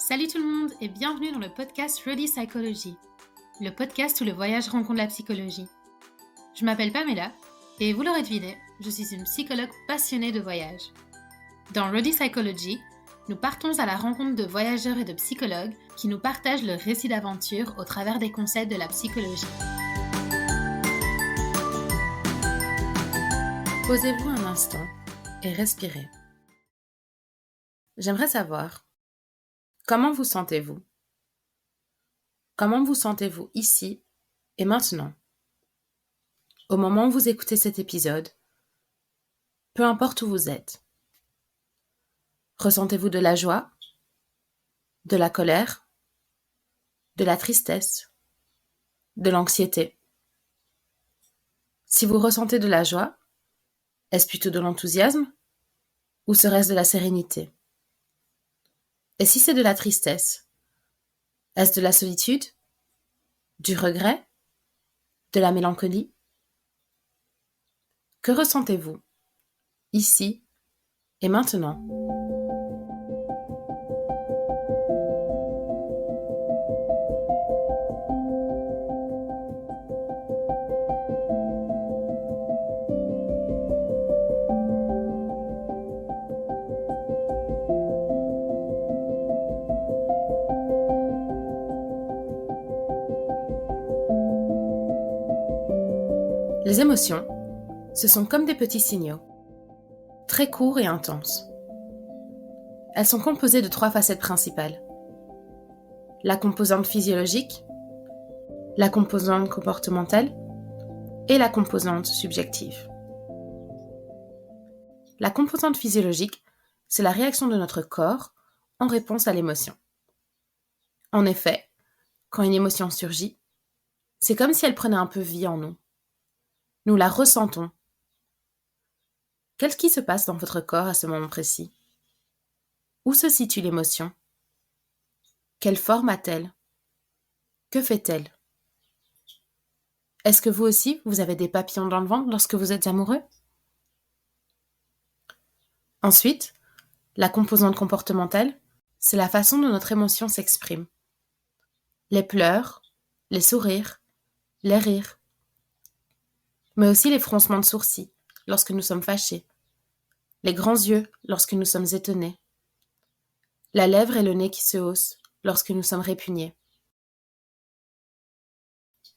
Salut tout le monde et bienvenue dans le podcast Ready Psychology, le podcast où le voyage rencontre la psychologie. Je m'appelle Pamela et vous l'aurez deviné, je suis une psychologue passionnée de voyage. Dans Ready Psychology, nous partons à la rencontre de voyageurs et de psychologues qui nous partagent leur récit d'aventure au travers des concepts de la psychologie. Posez-vous un instant et respirez. J'aimerais savoir, comment vous sentez-vous ? Comment vous sentez-vous ici et maintenant ? Au moment où vous écoutez cet épisode, peu importe où vous êtes. Ressentez-vous de la joie, de la colère, de la tristesse, de l'anxiété ? Si vous ressentez de la joie, est-ce plutôt de l'enthousiasme ou serait-ce de la sérénité ? Et si c'est de la tristesse, est-ce de la solitude, du regret, de la mélancolie ? Que ressentez-vous, ici et maintenant ? Les émotions, ce sont comme des petits signaux, très courts et intenses. Elles sont composées de 3 facettes principales. La composante physiologique, la composante comportementale et la composante subjective. La composante physiologique, c'est la réaction de notre corps en réponse à l'émotion. En effet, quand une émotion surgit, c'est comme si elle prenait un peu vie en nous. Nous la ressentons. Qu'est-ce qui se passe dans votre corps à ce moment précis ? Où se situe l'émotion ? Quelle forme a-t-elle ? Que fait-elle ? Est-ce que vous aussi, vous avez des papillons dans le ventre lorsque vous êtes amoureux ? Ensuite, la composante comportementale, c'est la façon dont notre émotion s'exprime. Les pleurs, les sourires, les rires, mais aussi les froncements de sourcils lorsque nous sommes fâchés, les grands yeux lorsque nous sommes étonnés, la lèvre et le nez qui se haussent lorsque nous sommes répugnés.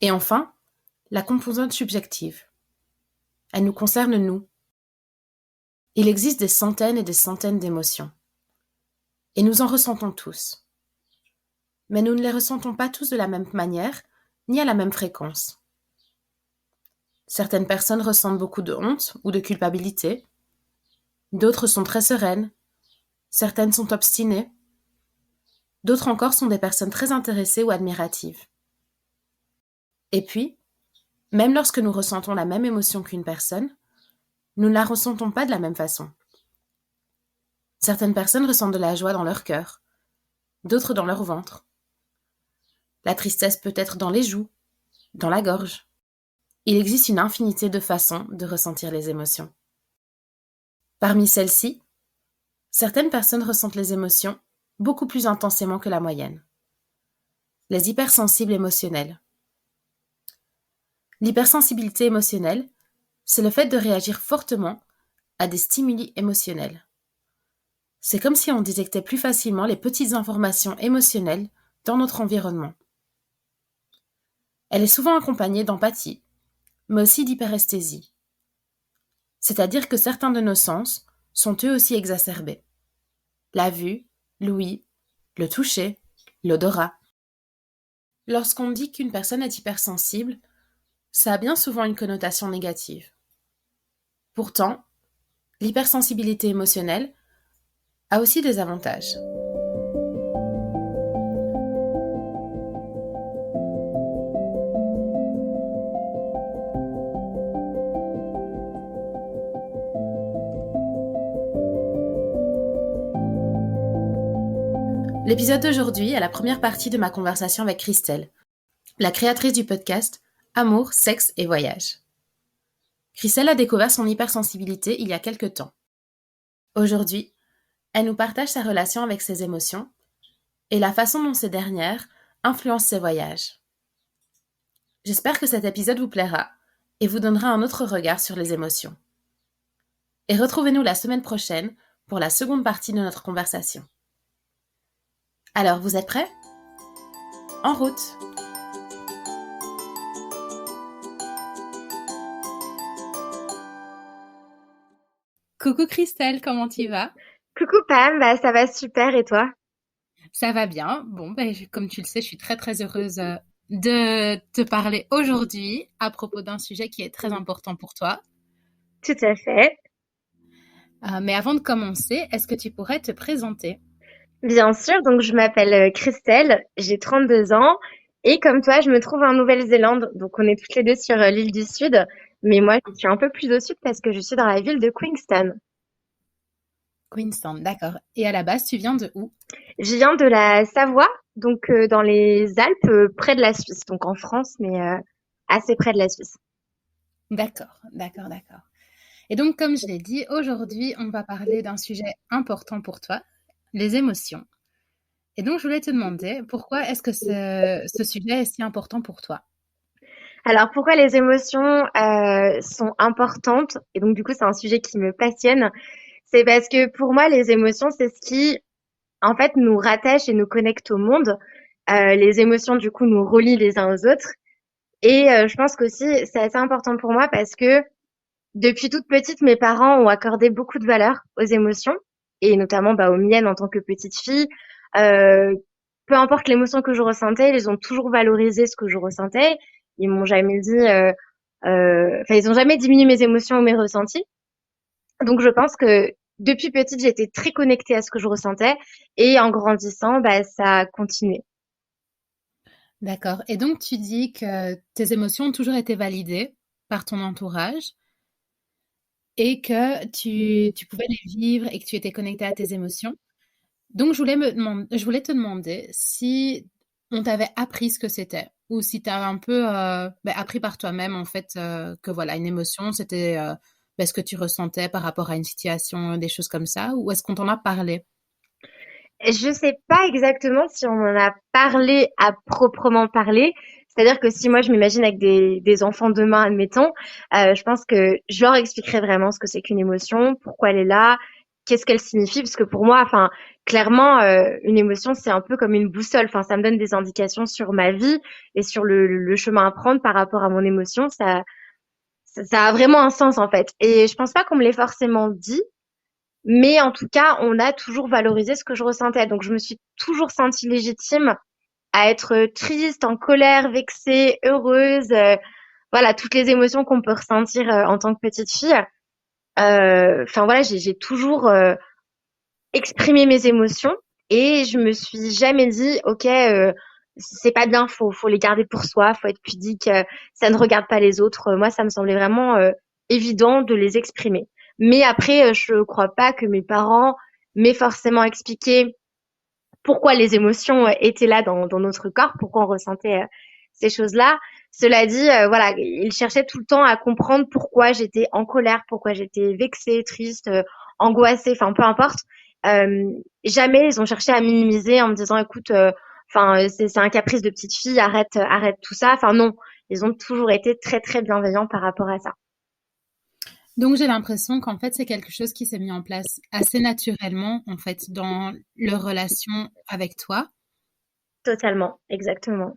Et enfin, la composante subjective. Elle nous concerne nous. Il existe des centaines et des centaines d'émotions. Et nous en ressentons tous. Mais nous ne les ressentons pas tous de la même manière, ni à la même fréquence. Certaines personnes ressentent beaucoup de honte ou de culpabilité. D'autres sont très sereines. Certaines sont obstinées. D'autres encore sont des personnes très intéressées ou admiratives. Et puis, même lorsque nous ressentons la même émotion qu'une personne, nous ne la ressentons pas de la même façon. Certaines personnes ressentent de la joie dans leur cœur, d'autres dans leur ventre. La tristesse peut être dans les joues, dans la gorge. Il existe une infinité de façons de ressentir les émotions. Parmi celles-ci, certaines personnes ressentent les émotions beaucoup plus intensément que la moyenne. Les hypersensibles émotionnels. L'hypersensibilité émotionnelle, c'est le fait de réagir fortement à des stimuli émotionnels. C'est comme si on détectait plus facilement les petites informations émotionnelles dans notre environnement. Elle est souvent accompagnée d'empathie, mais aussi d'hyperesthésie. C'est-à-dire que certains de nos sens sont eux aussi exacerbés. La vue, l'ouïe, le toucher, l'odorat. Lorsqu'on dit qu'une personne est hypersensible, ça a bien souvent une connotation négative. Pourtant, l'hypersensibilité émotionnelle a aussi des avantages. L'épisode d'aujourd'hui est la première partie de ma conversation avec Christelle, la créatrice du podcast Amour, sexe et voyage. Christelle a découvert son hypersensibilité il y a quelque temps. Aujourd'hui, elle nous partage sa relation avec ses émotions et la façon dont ces dernières influencent ses voyages. J'espère que cet épisode vous plaira et vous donnera un autre regard sur les émotions. Et retrouvez-nous la semaine prochaine pour la seconde partie de notre conversation. Alors, vous êtes prêts ? En route! Coucou Christelle, comment tu vas? Coucou Pam, bah, ça va super et toi? Ça va bien. Bon, comme tu le sais, je suis très très heureuse de te parler aujourd'hui à propos d'un sujet qui est très important pour toi. Tout à fait. Mais avant de commencer, est-ce que tu pourrais te présenter? Bien sûr, donc je m'appelle Christelle, j'ai 32 ans et comme toi, je me trouve en Nouvelle-Zélande. Donc on est toutes les deux sur l'île du Sud, mais moi je suis un peu plus au sud parce que je suis dans la ville de Queenstown. Queenstown, d'accord. Et à la base, tu viens de où? Je viens de la Savoie, donc dans les Alpes, près de la Suisse, donc en France, mais assez près de la Suisse. D'accord, d'accord, d'accord. Et donc, comme je l'ai dit, aujourd'hui, on va parler d'un sujet important pour toi, les émotions. Et donc, je voulais te demander, pourquoi est-ce que ce sujet est si important pour toi? Alors pourquoi les émotions sont importantes? Et donc du coup, c'est un sujet qui me passionne. C'est parce que pour moi, les émotions, c'est ce qui en fait, nous rattache et nous connecte au monde. Les émotions, du coup, nous relient les uns aux autres. Et je pense qu'aussi, c'est assez important pour moi parce que depuis toute petite, mes parents ont accordé beaucoup de valeur aux émotions et notamment aux miennes en tant que petite fille. Euh, Peu importe l'émotion que je ressentais, ils ont toujours valorisé ce que je ressentais. Ils m'ont jamais dit, ils ont jamais diminué mes émotions ou mes ressentis. Donc je pense que depuis petite, j'étais très connectée à ce que je ressentais et en grandissant, ça a continué. D'accord. Et donc, tu dis que tes émotions ont toujours été validées par ton entourage et que tu pouvais les vivre et que tu étais connecté à tes émotions. Donc, je voulais te demander si on t'avait appris ce que c'était ou si tu as un peu appris par toi-même, en fait, que voilà, une émotion, c'était ce que tu ressentais par rapport à une situation, des choses comme ça, ou est-ce qu'on t'en a parlé? Je sais pas exactement si on en a parlé à proprement parler. C'est-à-dire que si moi je m'imagine avec des enfants demain, admettons, je pense que je leur expliquerai vraiment ce que c'est qu'une émotion, pourquoi elle est là, qu'est-ce qu'elle signifie, parce que pour moi, enfin, clairement, une émotion c'est un peu comme une boussole. Enfin, ça me donne des indications sur ma vie et sur le chemin à prendre par rapport à mon émotion. Ça a vraiment un sens en fait. Et je pense pas qu'on me l'ait forcément dit. Mais en tout cas, on a toujours valorisé ce que je ressentais. Donc, je me suis toujours sentie légitime à être triste, en colère, vexée, heureuse. Voilà, toutes les émotions qu'on peut ressentir en tant que petite fille. Enfin voilà, j'ai toujours exprimé mes émotions et je me suis jamais dit, ok, c'est pas bien, faut les garder pour soi, faut être pudique, ça ne regarde pas les autres. Moi, ça me semblait vraiment évident de les exprimer. Mais après, je crois pas que mes parents m'aient forcément expliqué pourquoi les émotions étaient là dans notre corps, pourquoi on ressentait ces choses-là. Cela dit, voilà, ils cherchaient tout le temps à comprendre pourquoi j'étais en colère, pourquoi j'étais vexée, triste, angoissée, enfin peu importe. Jamais ils ont cherché à minimiser en me disant, écoute, c'est un caprice de petite fille, arrête tout ça. Enfin non, ils ont toujours été très très bienveillants par rapport à ça. Donc, j'ai l'impression qu'en fait, c'est quelque chose qui s'est mis en place assez naturellement, en fait, dans leur relation avec toi. Totalement, exactement.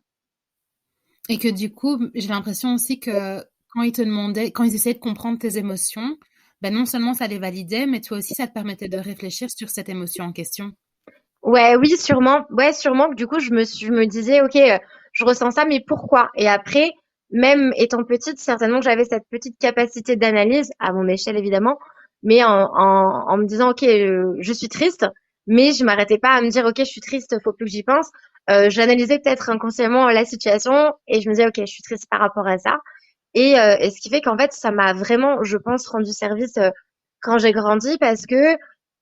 Et que du coup, j'ai l'impression aussi que quand ils essayaient de comprendre tes émotions, non seulement ça les validait, mais toi aussi, ça te permettait de réfléchir sur cette émotion en question. Ouais, oui, sûrement. Ouais, sûrement que du coup, je me disais, ok, je ressens ça, mais pourquoi? Et après, même étant petite, certainement que j'avais cette petite capacité d'analyse, à mon échelle évidemment, mais en me disant, ok, je suis triste, mais je m'arrêtais pas à me dire, ok, je suis triste, faut plus que j'y pense. J'analysais peut-être inconsciemment la situation et je me disais, ok, je suis triste par rapport à ça. Et ce qui fait qu'en fait, ça m'a vraiment, je pense, rendu service quand j'ai grandi parce que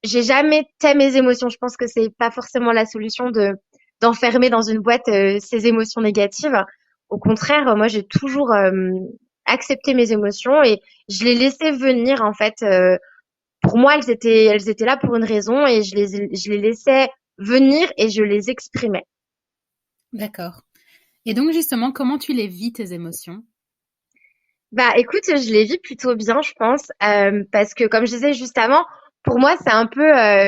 j'ai jamais tais mes émotions. Je pense que c'est pas forcément la solution de d'enfermer dans une boîte ces émotions négatives. Au contraire, moi, j'ai toujours accepté mes émotions et je les laissais venir en fait. Pour moi, elles étaient là pour une raison et je les laissais venir et je les exprimais. D'accord. Et donc justement, comment tu les vis tes émotions? Bah, écoute, je les vis plutôt bien, je pense, parce que comme je disais juste avant, pour moi, c'est un peu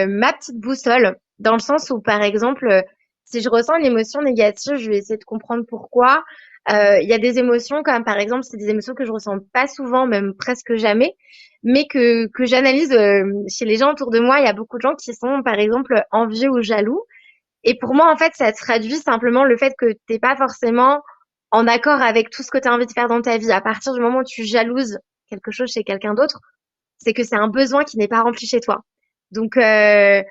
ma petite boussole, dans le sens où, par exemple, si je ressens une émotion négative, je vais essayer de comprendre pourquoi. Il y a des émotions, comme par exemple, c'est des émotions que je ressens pas souvent, même presque jamais, mais que j'analyse chez les gens autour de moi. Il y a beaucoup de gens qui sont, par exemple, envieux ou jaloux. Et pour moi, en fait, ça traduit simplement le fait que t'es pas forcément en accord avec tout ce que tu as envie de faire dans ta vie. À partir du moment où tu jalouses quelque chose chez quelqu'un d'autre, c'est que c'est un besoin qui n'est pas rempli chez toi. Donc, euh,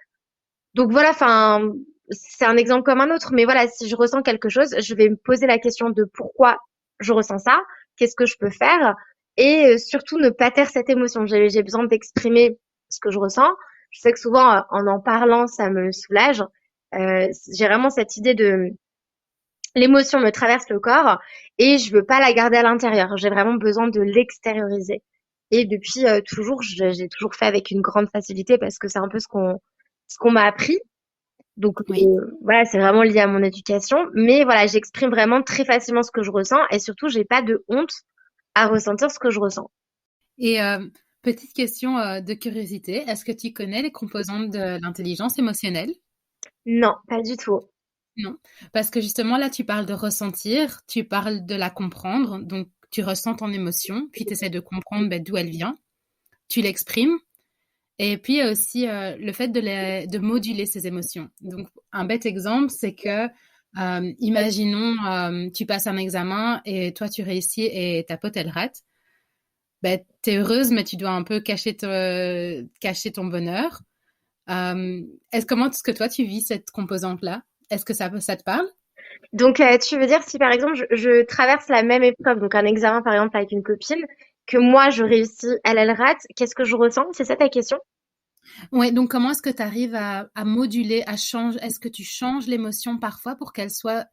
donc voilà, enfin, c'est un exemple comme un autre. Mais voilà, si je ressens quelque chose, je vais me poser la question de pourquoi je ressens ça, qu'est-ce que je peux faire, et surtout ne pas taire cette émotion. J'ai besoin d'exprimer ce que je ressens. Je sais que souvent, en parlant, ça me soulage. J'ai vraiment cette idée de l'émotion me traverse le corps et je veux pas la garder à l'intérieur. J'ai vraiment besoin de l'extérioriser. Et depuis toujours, j'ai toujours fait avec une grande facilité parce que c'est un peu ce qu'on m'a appris. Donc Oui. voilà, c'est vraiment lié à mon éducation. Mais voilà, j'exprime vraiment très facilement ce que je ressens et surtout, j'ai pas de honte à ressentir ce que je ressens. Et petite question de curiosité, est-ce que tu connais les composantes de l'intelligence émotionnelle? Non, pas du tout. Non, parce que justement là, tu parles de ressentir, tu parles de la comprendre, donc tu ressens ton émotion, puis tu essaies de comprendre ben, d'où elle vient, tu l'exprimes, et puis il y a aussi le fait de moduler ses émotions. Donc un bête exemple, c'est que imaginons tu passes un examen et toi tu réussis et ta pote elle rate. Ben, t'es heureuse, mais tu dois un peu cacher ton bonheur. Comment est-ce que toi tu vis cette composante-là? Est-ce que ça te parle? Donc tu veux dire si par exemple je traverse la même épreuve, donc un examen par exemple avec une copine, que moi je réussis, elle rate, qu'est-ce que je ressens? C'est ça ta question? Ouais, donc comment est-ce que tu arrives à moduler, à changer, est-ce que tu changes l'émotion parfois pour qu'elle soit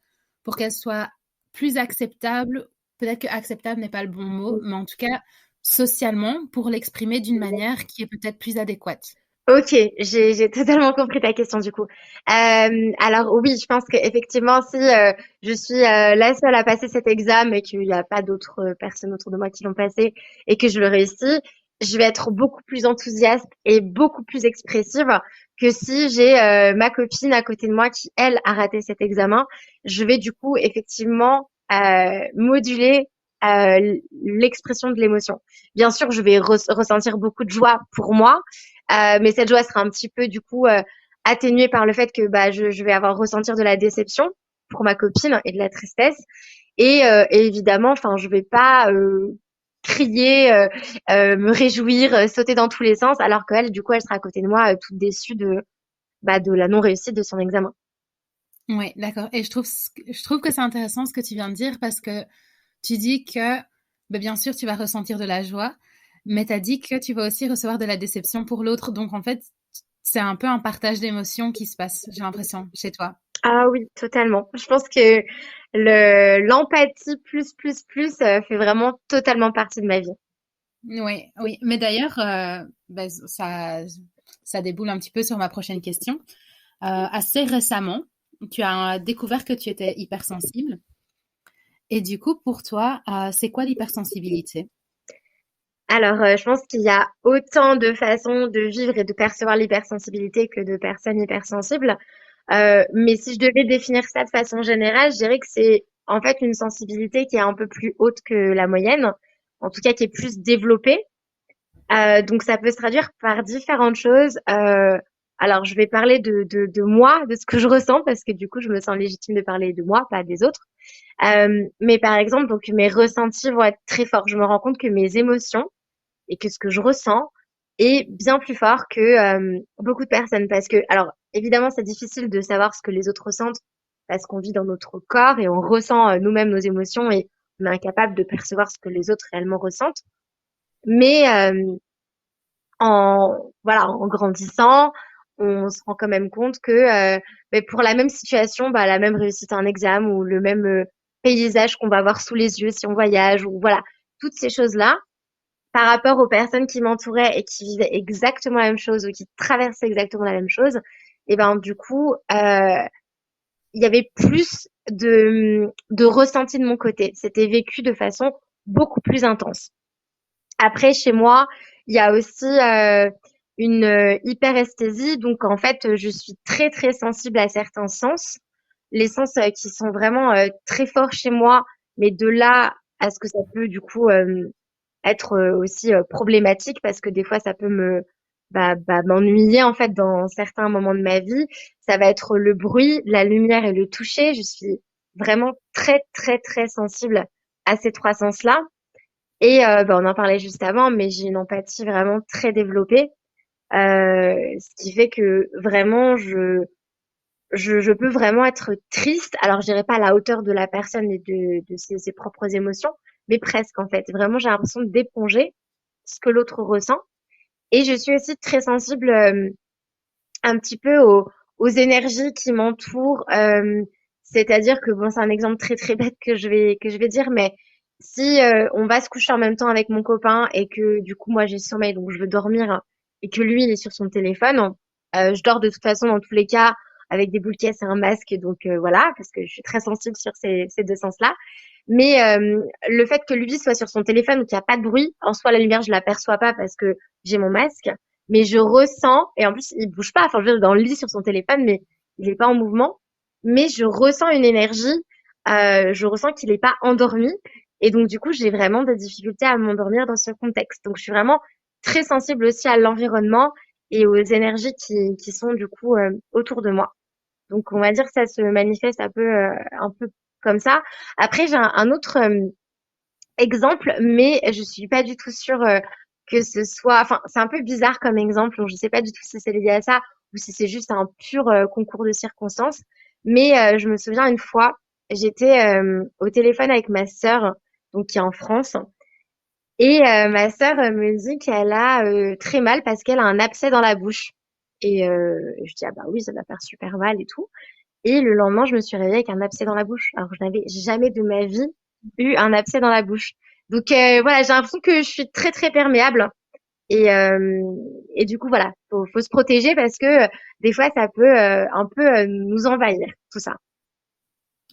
plus acceptable? Peut-être que acceptable n'est pas le bon mot, mais en tout cas, socialement, pour l'exprimer d'une manière qui est peut-être plus adéquate. Ok, j'ai totalement compris ta question du coup. Alors oui, je pense qu'effectivement, si je suis la seule à passer cet examen et qu'il n'y a pas d'autres personnes autour de moi qui l'ont passé et que je le réussis, je vais être beaucoup plus enthousiaste et beaucoup plus expressive que si j'ai ma copine à côté de moi qui, elle, a raté cet examen. Je vais du coup effectivement moduler l'expression de l'émotion. Bien sûr, je vais ressentir beaucoup de joie pour moi, mais cette joie sera un petit peu du coup atténuée par le fait que bah, je vais avoir ressentir de la déception pour ma copine et de la tristesse. Et évidemment, enfin, je vais pas crier, me réjouir, sauter dans tous les sens, alors qu'elle, du coup, elle sera à côté de moi, toute déçue de la non-réussite de son examen. Oui, d'accord. Et je trouve que c'est intéressant ce que tu viens de dire parce que tu dis que, ben, bien sûr, tu vas ressentir de la joie, mais tu as dit que tu vas aussi recevoir de la déception pour l'autre. Donc, en fait, c'est un peu un partage d'émotions qui se passe, j'ai l'impression, chez toi. Ah oui, totalement. Je pense que l'empathie plus fait vraiment totalement partie de ma vie. Oui, oui. Mais d'ailleurs, ben, ça déboule un petit peu sur ma prochaine question. Assez récemment, tu as découvert que tu étais hypersensible. Et du coup, pour toi, c'est quoi l'hypersensibilité? Alors, je pense qu'il y a autant de façons de vivre et de percevoir l'hypersensibilité que de personnes hypersensibles. Mais si je devais définir ça de façon générale, je dirais que c'est en fait une sensibilité qui est un peu plus haute que la moyenne, en tout cas qui est plus développée. Donc ça peut se traduire par différentes choses. Alors je vais parler de moi, de ce que je ressens, parce que du coup je me sens légitime de parler de moi, pas des autres. Mais par exemple, donc mes ressentis vont être très forts. Je me rends compte que mes émotions et que ce que je ressens est bien plus fort que beaucoup de personnes. Parce que, alors évidemment, c'est difficile de savoir ce que les autres ressentent parce qu'on vit dans notre corps et on ressent nous-mêmes nos émotions et on est incapable de percevoir ce que les autres réellement ressentent. Mais en grandissant, on se rend quand même compte que ben, pour la même situation, bah, la même réussite à un examen ou le même paysage qu'on va avoir sous les yeux si on voyage ou voilà, toutes ces choses-là, par rapport aux personnes qui m'entouraient et qui vivaient exactement la même chose ou qui traversaient exactement la même chose, et ben du coup, il y avait plus de ressenti de mon côté. C'était vécu de façon beaucoup plus intense. Après, chez moi, il y a aussi une hyperesthésie. Donc, en fait, je suis très, très sensible à certains sens. Les sens qui sont vraiment très forts chez moi, mais de là à ce que ça peut, du coup, être aussi problématique parce que des fois, ça peut m'ennuyer, en fait, dans certains moments de ma vie. Ça va être le bruit, la lumière et le toucher. Je suis vraiment très, très, très sensible à ces trois sens-là. Et on en parlait juste avant, mais j'ai une empathie vraiment très développée, ce qui fait que vraiment je peux vraiment être triste. Alors je dirais pas à la hauteur de la personne et de ses propres émotions, mais presque en fait. Vraiment, j'ai l'impression d'éponger ce que l'autre ressent. Et je suis aussi très sensible un petit peu aux énergies qui m'entourent. C'est-à-dire que bon, c'est un exemple très très bête que je vais dire, mais si on va se coucher en même temps avec mon copain et que du coup moi j'ai sommeil donc je veux dormir et que lui il est sur son téléphone, je dors de toute façon dans tous les cas avec des boules caisses et un masque donc voilà parce que je suis très sensible sur ces deux sens-là. Mais le fait que lui soit sur son téléphone ou qu'il n'y a pas de bruit, en soi la lumière je l'aperçois pas parce que j'ai mon masque, mais je ressens, et en plus il bouge pas, enfin je veux dire, dans le lit sur son téléphone, mais il est pas en mouvement, mais je ressens une énergie, je ressens qu'il est pas endormi, et donc du coup j'ai vraiment des difficultés à m'endormir dans ce contexte. Donc je suis vraiment très sensible aussi à l'environnement et aux énergies qui sont du coup autour de moi. Donc on va dire que ça se manifeste un peu comme ça. Après j'ai un autre exemple, mais je suis pas du tout sûre que ce soit. Enfin, c'est un peu bizarre comme exemple, donc je sais pas du tout si c'est lié à ça ou si c'est juste un pur concours de circonstances. Mais je me souviens une fois, j'étais au téléphone avec ma sœur, donc qui est en France, et ma sœur me dit qu'elle a très mal parce qu'elle a un abcès dans la bouche. Et je dis ah bah oui, ça va faire super mal et tout. Et le lendemain, je me suis réveillée avec un abcès dans la bouche. Alors, je n'avais jamais de ma vie eu un abcès dans la bouche. Donc voilà, j'ai l'impression que je suis très très perméable et du coup voilà, faut se protéger parce que des fois ça peut un peu nous envahir tout ça.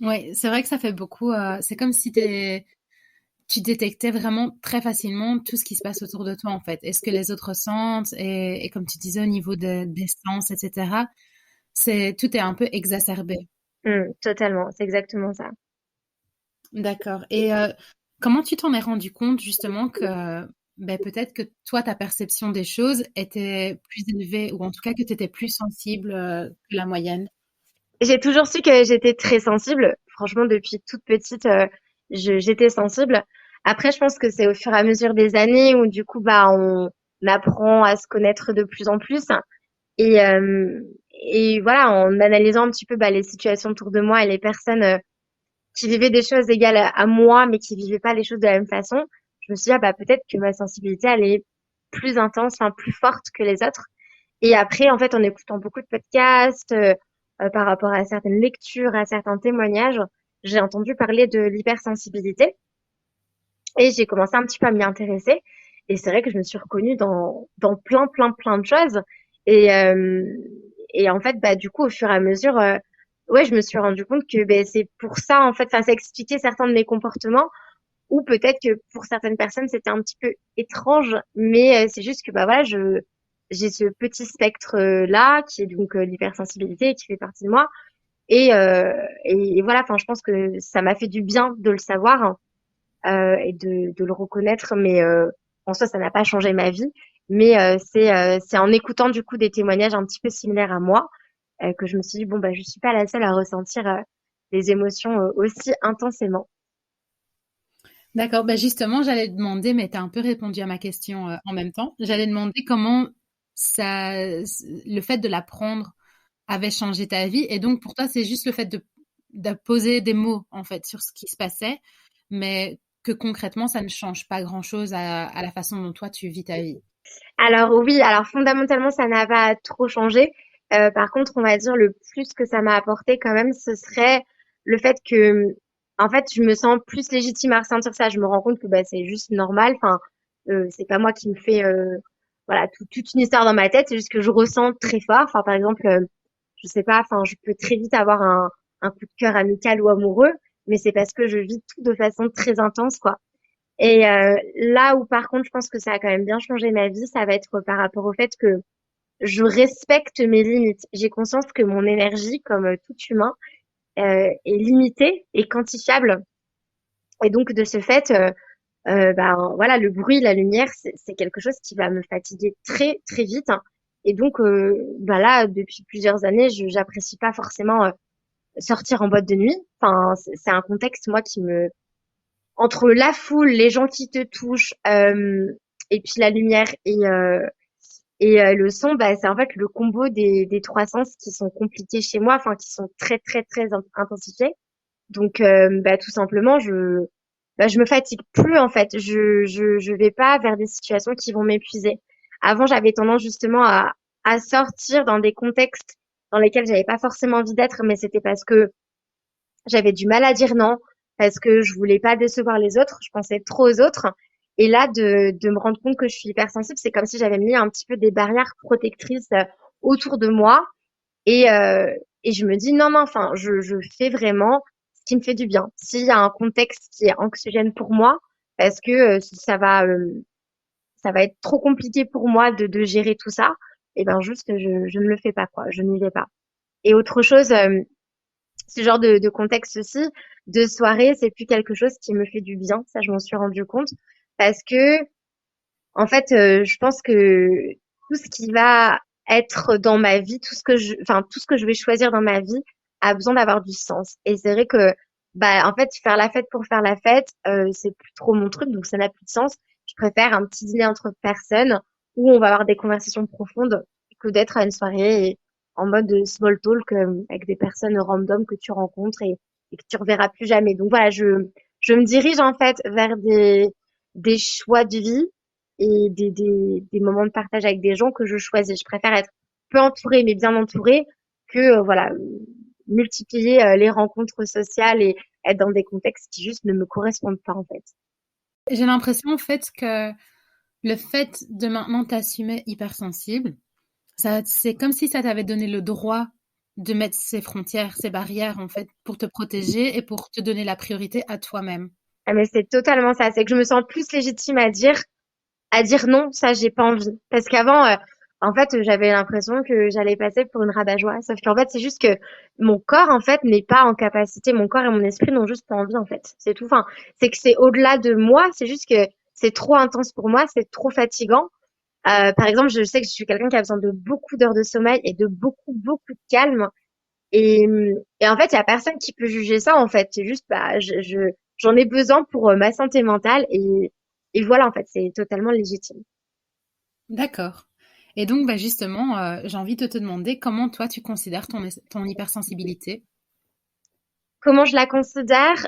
Oui, c'est vrai que ça fait beaucoup. C'est comme si tu détectais vraiment très facilement tout ce qui se passe autour de toi, en fait. Est-ce que les autres sentent et comme tu disais au niveau des sens, etc. Tout est un peu exacerbé. Totalement, c'est exactement ça. D'accord. Et comment tu t'en es rendu compte justement que ben, peut-être que toi, ta perception des choses était plus élevée ou en tout cas que tu étais plus sensible que la moyenne? J'ai toujours su que j'étais très sensible. Franchement, depuis toute petite, j'étais sensible. Après, je pense que c'est au fur et à mesure des années où du coup, bah, on apprend à se connaître de plus en plus. Et, euh, et voilà, en analysant un petit peu bah, les situations autour de moi et les personnes qui vivaient des choses égales à moi, mais qui vivaient pas les choses de la même façon, je me suis dit, ah, bah, peut-être que ma sensibilité, elle est plus intense, enfin, plus forte que les autres. Et après, en fait, en écoutant beaucoup de podcasts, par rapport à certaines lectures, à certains témoignages, j'ai entendu parler de l'hypersensibilité et j'ai commencé un petit peu à m'y intéresser. Et c'est vrai que je me suis reconnue dans plein, plein, plein de choses. Et, euh, et en fait, bah, du coup, au fur et à mesure, ouais, je me suis rendu compte que ben, c'est pour ça, en fait, enfin, ça expliquait certains de mes comportements ou peut-être que pour certaines personnes, c'était un petit peu étrange, mais c'est juste que bah voilà, j'ai ce petit spectre là qui est donc l'hypersensibilité qui fait partie de moi et voilà, enfin je pense que ça m'a fait du bien de le savoir et de le reconnaître, mais en soi ça n'a pas changé ma vie, mais c'est en écoutant du coup des témoignages un petit peu similaires à moi que je me suis dit bon bah je suis pas la seule à ressentir les émotions aussi intensément. D'accord. Ben justement, j'allais demander, mais tu as un peu répondu à ma question en même temps. J'allais demander comment le fait de l'apprendre avait changé ta vie. Et donc, pour toi, c'est juste le fait de poser des mots, en fait, sur ce qui se passait, mais que concrètement, ça ne change pas grand-chose à la façon dont toi, tu vis ta vie. Alors oui, alors fondamentalement, ça n'a pas trop changé. Par contre, on va dire le plus que ça m'a apporté quand même, ce serait le fait que, en fait, je me sens plus légitime à ressentir ça. Je me rends compte que bah, c'est juste normal. Enfin, c'est pas moi qui me fais, voilà, toute une histoire dans ma tête. C'est juste que je ressens très fort. Enfin, par exemple, je sais pas, enfin, je peux très vite avoir un coup de cœur amical ou amoureux, mais c'est parce que je vis tout de façon très intense, quoi. Et là où par contre, je pense que ça a quand même bien changé ma vie, ça va être par rapport au fait que je respecte mes limites. J'ai conscience que mon énergie, comme tout humain, est limitée et quantifiable. Et donc de ce fait, ben voilà, le bruit, la lumière, c'est quelque chose qui va me fatiguer très très vite, hein. Et donc bah là, depuis plusieurs années, j'apprécie pas forcément sortir en boîte de nuit. Enfin, c'est un contexte moi qui me entre la foule, les gens qui te touchent, et puis la lumière et le son, bah c'est en fait le combo des trois sens qui sont compliqués chez moi, enfin qui sont très très très intensifiés. Donc bah tout simplement je me fatigue plus en fait. Je vais pas vers des situations qui vont m'épuiser. Avant, j'avais tendance justement à sortir dans des contextes dans lesquels j'avais pas forcément envie d'être, mais c'était parce que j'avais du mal à dire non, parce que je voulais pas décevoir les autres, je pensais trop aux autres. Et là, de me rendre compte que je suis hypersensible, c'est comme si j'avais mis un petit peu des barrières protectrices autour de moi. Et, euh, et je me dis non, non, enfin, je fais vraiment ce qui me fait du bien. S'il y a un contexte qui est anxiogène pour moi, parce que ça va être trop compliqué pour moi de gérer tout ça, et ben juste je ne le fais pas, quoi, je n'y vais pas. Et autre chose, ce genre de contexte aussi, de soirée, c'est plus quelque chose qui me fait du bien, ça je m'en suis rendu compte, parce que en fait, je pense que tout ce qui va être dans ma vie, enfin, tout ce que je vais choisir dans ma vie a besoin d'avoir du sens. Et c'est vrai que, bah, en fait, faire la fête pour faire la fête, c'est plus trop mon truc, donc ça n'a plus de sens. Je préfère un petit dîner entre personnes où on va avoir des conversations profondes que d'être à une soirée en mode small talk avec des personnes random que tu rencontres et que tu reverras plus jamais. Donc voilà, je me dirige en fait vers des choix de vie et des moments de partage avec des gens que je choisis. Je préfère être peu entourée mais bien entourée que voilà multiplier les rencontres sociales et être dans des contextes qui juste ne me correspondent pas en fait. J'ai l'impression en fait que le fait de maintenant t'assumer hypersensible, ça, c'est comme si ça t'avait donné le droit de mettre ces frontières, ces barrières en fait, pour te protéger et pour te donner la priorité à toi-même. Ah, mais c'est totalement ça. C'est que je me sens plus légitime à dire non, ça j'ai pas envie. Parce qu'avant, en fait, j'avais l'impression que j'allais passer pour une rabat-joie. Sauf qu'en fait, c'est juste que mon corps, en fait, n'est pas en capacité. Mon corps et mon esprit n'ont juste pas envie, en fait. C'est tout. Enfin, c'est que c'est au-delà de moi. C'est juste que c'est trop intense pour moi. C'est trop fatigant. Par exemple, je sais que je suis quelqu'un qui a besoin de beaucoup d'heures de sommeil et de beaucoup, beaucoup de calme. Et, et en fait, il y a personne qui peut juger ça, en fait. C'est juste, bah, j'en ai besoin pour ma santé mentale et voilà, en fait, c'est totalement légitime. D'accord. Et donc, bah, justement, j'ai envie de te demander comment toi tu considères ton hypersensibilité. Comment je la considère?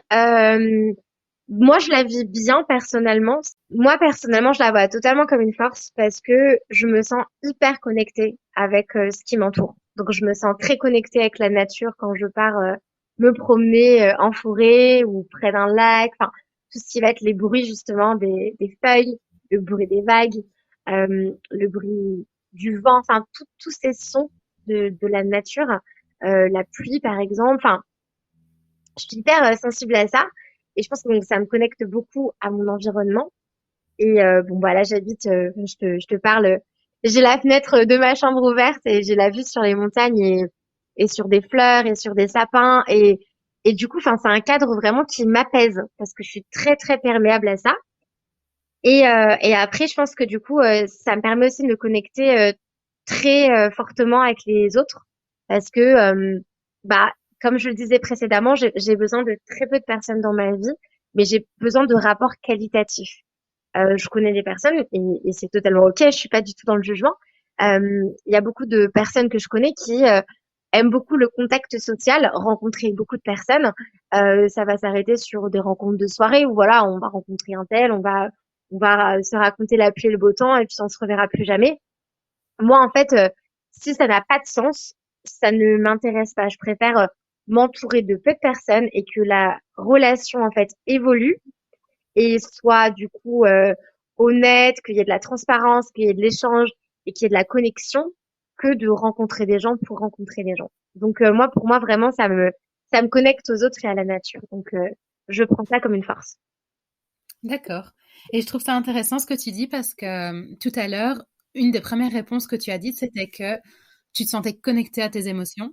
Moi, je la vis bien personnellement. Moi, personnellement, je la vois totalement comme une force parce que je me sens hyper connectée avec ce qui m'entoure. Donc, je me sens très connectée avec la nature quand je pars me promener en forêt ou près d'un lac. Enfin, tout ce qui va être les bruits justement des feuilles, le bruit des vagues, le bruit du vent, enfin, tous ces sons de la nature, la pluie par exemple. Enfin, je suis hyper sensible à ça et je pense que donc, ça me connecte beaucoup à mon environnement. Et bon, bah là, j'habite, je te parle, j'ai la fenêtre de ma chambre ouverte et j'ai la vue sur les montagnes et sur des fleurs et sur des sapins. Et du coup, enfin, c'est un cadre vraiment qui m'apaise parce que je suis très, très perméable à ça. Et après, je pense que du coup, ça me permet aussi de me connecter très fortement avec les autres parce que, bah, comme je le disais précédemment, j'ai besoin de très peu de personnes dans ma vie, mais j'ai besoin de rapports qualitatifs. Je connais des personnes et c'est totalement ok. Je suis pas du tout dans le jugement. Il y a beaucoup de personnes que je connais qui aiment beaucoup le contact social, rencontrer beaucoup de personnes. Ça va s'arrêter sur des rencontres de soirée où voilà, on va rencontrer un tel, on va se raconter la pluie et le beau temps et puis on se reverra plus jamais. Moi, en fait, si ça n'a pas de sens, ça ne m'intéresse pas. Je préfère m'entourer de peu de personnes et que la relation en fait évolue et soit du coup honnête, qu'il y ait de la transparence, qu'il y ait de l'échange et qu'il y ait de la connexion, que de rencontrer des gens pour rencontrer des gens. Donc moi, pour moi, vraiment, ça me connecte aux autres et à la nature. Donc je prends ça comme une force. D'accord. Et je trouve ça intéressant ce que tu dis parce que tout à l'heure, une des premières réponses que tu as dites, c'était que tu te sentais connecté à tes émotions.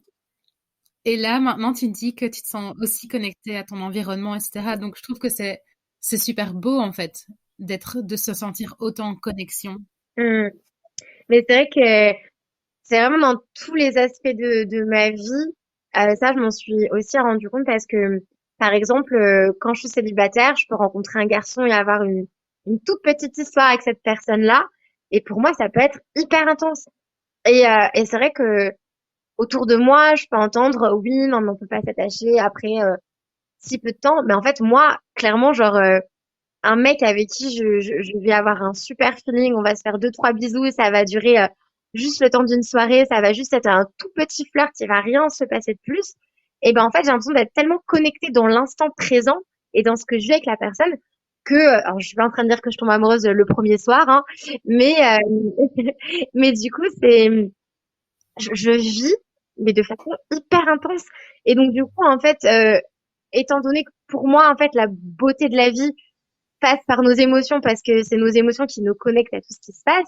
Et là, maintenant, tu dis que tu te sens aussi connecté à ton environnement, etc. Donc, je trouve que c'est super beau, en fait, de se sentir autant en connexion. Hum. Mais c'est vrai que c'est vraiment dans tous les aspects de ma vie. Ça, je m'en suis aussi rendu compte parce que, par exemple, quand je suis célibataire, je peux rencontrer un garçon et avoir une toute petite histoire avec cette personne-là. Et pour moi, ça peut être hyper intense. Et c'est vrai que autour de moi, je peux entendre, oui, non, mais on peut pas s'attacher après si peu de temps. Mais en fait, moi, clairement, genre, un mec avec qui je vais avoir un super feeling, on va se faire deux, trois bisous, ça va durer juste le temps d'une soirée, ça va juste être un tout petit flirt, il va rien se passer de plus. Et ben en fait, j'ai l'impression d'être tellement connectée dans l'instant présent et dans ce que je vis avec la personne que, alors je suis pas en train de dire que je tombe amoureuse le premier soir, hein, mais mais du coup je vis mais de façon hyper intense. Et donc du coup en fait, étant donné que pour moi en fait la beauté de la vie passe par nos émotions parce que c'est nos émotions qui nous connectent à tout ce qui se passe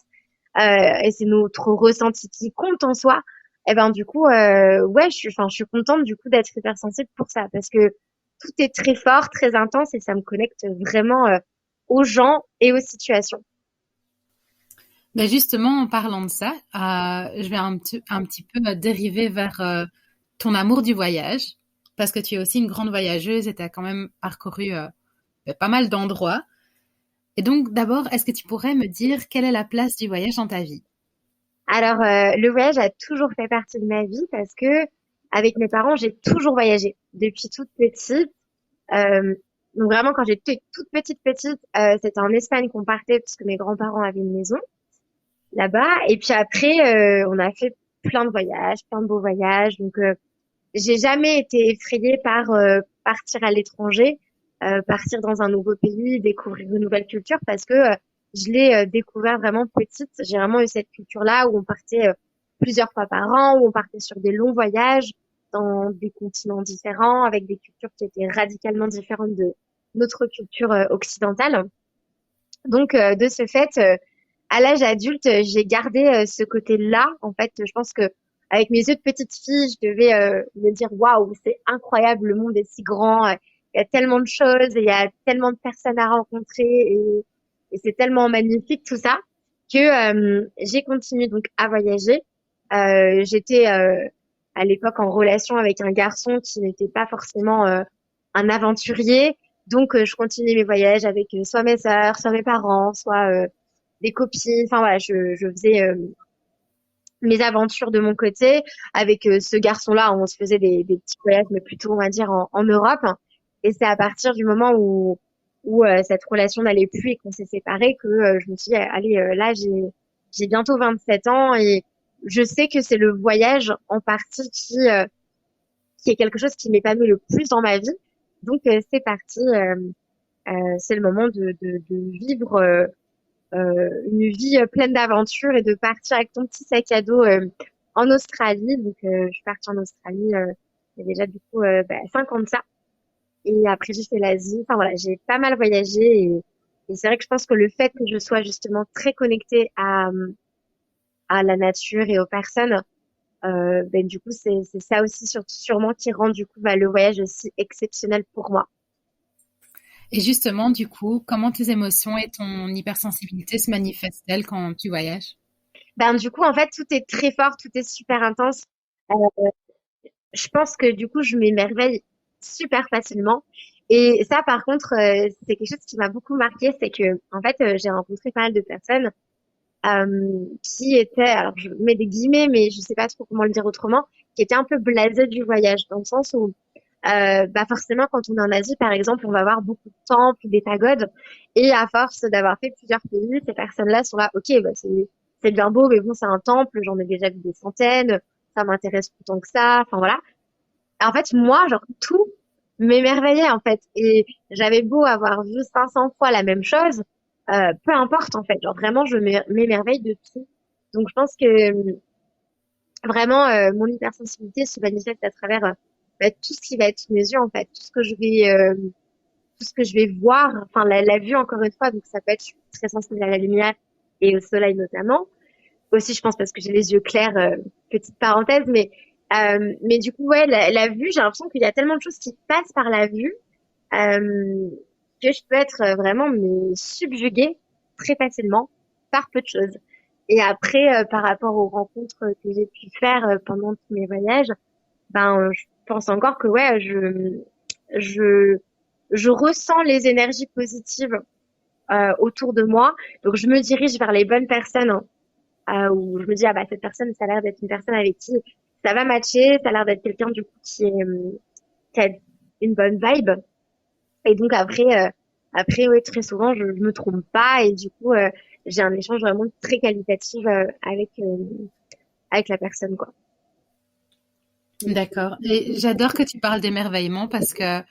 et c'est notre ressenti qui compte en soi. Et ben du coup, ouais, je suis contente du coup d'être hypersensible pour ça parce que tout est très fort, très intense et ça me connecte vraiment aux gens et aux situations. Ben justement, en parlant de ça, je vais un petit peu dériver vers ton amour du voyage, parce que tu es aussi une grande voyageuse et tu as quand même parcouru pas mal d'endroits. Et donc, d'abord, est-ce que tu pourrais me dire quelle est la place du voyage dans ta vie? Alors le voyage a toujours fait partie de ma vie parce que avec mes parents, j'ai toujours voyagé depuis toute petite. Euh, donc vraiment quand j'étais toute petite, c'était en Espagne qu'on partait parce que mes grands-parents avaient une maison là-bas. Et puis après, on a fait plein de voyages, plein de beaux voyages. Donc, j'ai jamais été effrayée par partir à l'étranger, partir dans un nouveau pays, découvrir une nouvelle culture, parce que je l'ai découvert vraiment petite. J'ai vraiment eu cette culture-là où on partait plusieurs fois par an, où on partait sur des longs voyages dans des continents différents, avec des cultures qui étaient radicalement différentes de notre culture occidentale. Donc, de ce fait, à l'âge adulte, j'ai gardé ce côté-là. En fait, je pense que avec mes yeux de petite fille, je devais me dire waouh, c'est incroyable, le monde est si grand, il y a tellement de choses, et il y a tellement de personnes à rencontrer, et c'est tellement magnifique tout ça que j'ai continué donc à voyager. J'étais à l'époque en relation avec un garçon qui n'était pas forcément un aventurier, donc je continuais mes voyages avec soit mes sœurs, soit mes parents, soit des copines. Enfin voilà, je faisais mes aventures de mon côté. Avec ce garçon-là, on se faisait des petits voyages, mais plutôt, on va dire, en Europe. Et c'est à partir du moment où cette relation n'allait plus et qu'on s'est séparés que je me suis dit, allez, là, j'ai bientôt 27 ans et je sais que c'est le voyage en partie qui est quelque chose qui m'épanouit le plus dans ma vie. Donc, c'est parti. C'est le moment de vivre une vie pleine d'aventures et de partir avec ton petit sac à dos en Australie. Donc, je suis partie en Australie il y a déjà du coup 5 ans de ça. Et après, j'ai fait l'Asie. Enfin voilà, j'ai pas mal voyagé et c'est vrai que je pense que le fait que je sois justement très connectée à la nature et aux personnes, ben, du coup, c'est ça aussi sûrement qui rend du coup le voyage aussi exceptionnel pour moi. Et justement, du coup, comment tes émotions et ton hypersensibilité se manifestent-elles quand tu voyages? Ben, du coup, en fait, tout est très fort, tout est super intense. Euh, je pense que du coup, je m'émerveille super facilement. Et ça, par contre, c'est quelque chose qui m'a beaucoup marqué, c'est que, en fait, j'ai rencontré pas mal de personnes qui étaient, alors je mets des guillemets, mais je sais pas trop comment le dire autrement, qui étaient un peu blasées du voyage, dans le sens où, bah forcément, quand on est en Asie, par exemple, on va voir beaucoup de temples, des pagodes, et à force d'avoir fait plusieurs pays, ces personnes-là sont là, ok, bah c'est bien beau, mais bon, c'est un temple, j'en ai déjà vu des centaines, ça m'intéresse autant que ça, enfin voilà. En fait, moi, genre, tout m'émerveillait, en fait. Et j'avais beau avoir vu 500 fois la même chose, peu importe, en fait. Genre, vraiment, je m'émerveille de tout. Donc, je pense que Vraiment, mon hypersensibilité se manifeste à travers tout ce qui va être sous mes yeux, en fait, tout ce que je vais voir, enfin la vue encore une fois, donc ça peut être, je suis très sensible à la lumière et au soleil notamment. Aussi, je pense parce que j'ai les yeux clairs, petite parenthèse, mais du coup, ouais, la vue, j'ai l'impression qu'il y a tellement de choses qui passent par la vue euh, que je peux être vraiment mais subjuguée très facilement par peu de choses. Et après, par rapport aux rencontres que j'ai pu faire pendant tous mes voyages, je pense encore que ouais, je, je ressens les énergies positives autour de moi. Donc, je me dirige vers les bonnes personnes hein, où je me dis, ah bah, cette personne, ça a l'air d'être une personne avec qui ça va matcher, ça a l'air d'être quelqu'un, du coup, qui a une bonne vibe. Et donc, après, ouais, très souvent, je me trompe pas et du coup, j'ai un échange vraiment très qualitatif avec la personne, quoi. D'accord. Et j'adore que tu parles d'émerveillement parce que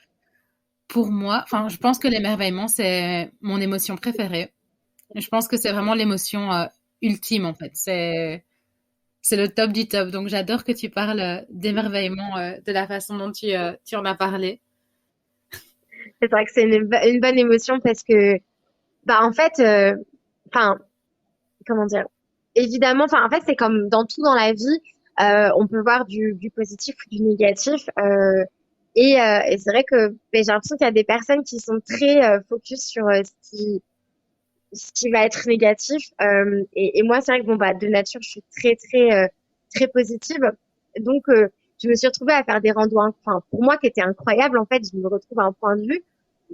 pour moi, enfin, je pense que l'émerveillement, c'est mon émotion préférée. Je pense que c'est vraiment l'émotion ultime, en fait. C'est le top du top. Donc, j'adore que tu parles d'émerveillement de la façon dont tu en as parlé. C'est vrai que c'est une bonne émotion parce que, en fait, enfin, comment dire, évidemment, enfin, en fait, c'est comme dans tout dans la vie, on peut voir du positif ou du négatif. Et c'est vrai que j'ai l'impression qu'il y a des personnes qui sont très focus sur ce qui va être négatif. Et moi, c'est vrai que bon, bah, de nature, je suis très positive. Donc, je me suis retrouvée à faire des randos, enfin, pour moi, qui étaient incroyables. En fait, je me retrouve à un point de vue.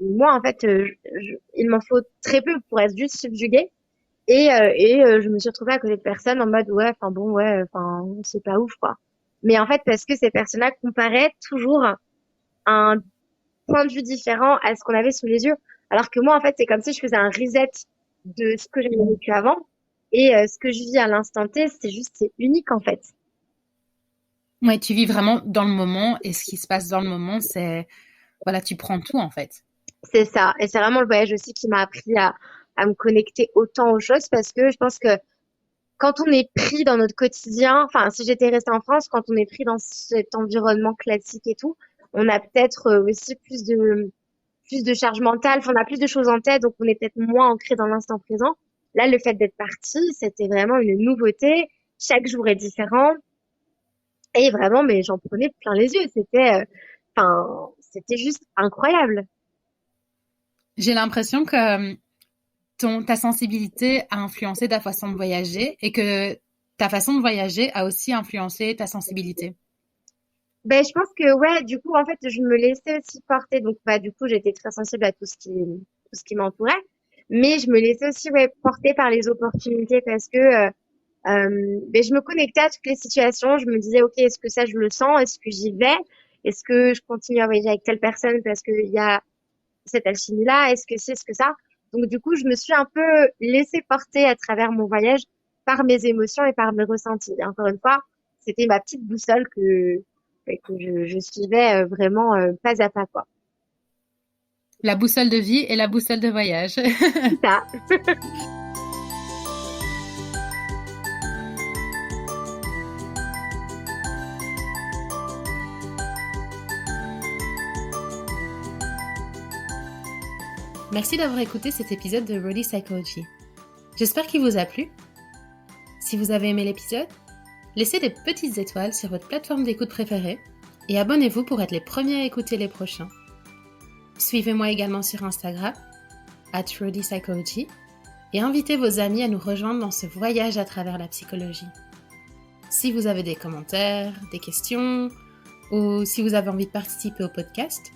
Où moi, en fait, il m'en faut très peu pour être juste subjuguée. Et je me suis retrouvée à côté de personnes en mode ouais, enfin bon, ouais, enfin c'est pas ouf quoi. Mais en fait parce que ces personnes-là comparaient toujours un point de vue différent à ce qu'on avait sous les yeux. Alors que moi en fait c'est comme si je faisais un reset de ce que j'avais vécu avant et ce que je vis à l'instant T, c'est unique en fait. Ouais, tu vis vraiment dans le moment et ce qui se passe dans le moment, c'est, voilà, tu prends tout, en fait. C'est ça. Et c'est vraiment le voyage aussi qui m'a appris à me connecter autant aux choses parce que je pense que quand on est pris dans notre quotidien, enfin, si j'étais restée en France, quand on est pris dans cet environnement classique et tout, on a peut-être aussi plus de charge mentale, enfin, on a plus de choses en tête, donc on est peut-être moins ancré dans l'instant présent. Là, le fait d'être parti, c'était vraiment une nouveauté. Chaque jour est différent. Et vraiment, mais j'en prenais plein les yeux. C'était juste incroyable. J'ai l'impression que ta sensibilité a influencé ta façon de voyager et que ta façon de voyager a aussi influencé ta sensibilité. Ben, je pense que, ouais, du coup, en fait, je me laissais aussi porter. Donc, bah, du coup, j'étais très sensible à tout ce qui m'entourait. Mais je me laissais aussi, ouais, porter par les opportunités parce que, ben, je me connectais à toutes les situations. Je me disais, OK, est-ce que ça, je le sens? Est-ce que j'y vais? Est-ce que je continue à voyager avec telle personne parce qu'il y a cette alchimie-là? Est-ce que c'est, est-ce que ça? Donc, du coup, je me suis un peu laissée porter à travers mon voyage par mes émotions et par mes ressentis. Et encore une fois, c'était ma petite boussole que je suivais vraiment pas à pas, quoi. La boussole de vie et la boussole de voyage. C'est ça. Merci d'avoir écouté cet épisode de Roadie Psychology. J'espère qu'il vous a plu. Si vous avez aimé l'épisode, laissez des petites étoiles sur votre plateforme d'écoute préférée et abonnez-vous pour être les premiers à écouter les prochains. Suivez-moi également sur Instagram, @RoadiePsychology, et invitez vos amis à nous rejoindre dans ce voyage à travers la psychologie. Si vous avez des commentaires, des questions, ou si vous avez envie de participer au podcast,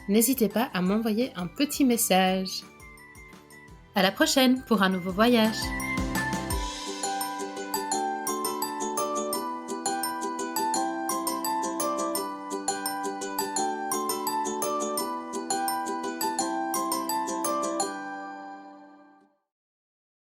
n'hésitez pas à m'envoyer un petit message. À la prochaine pour un nouveau voyage.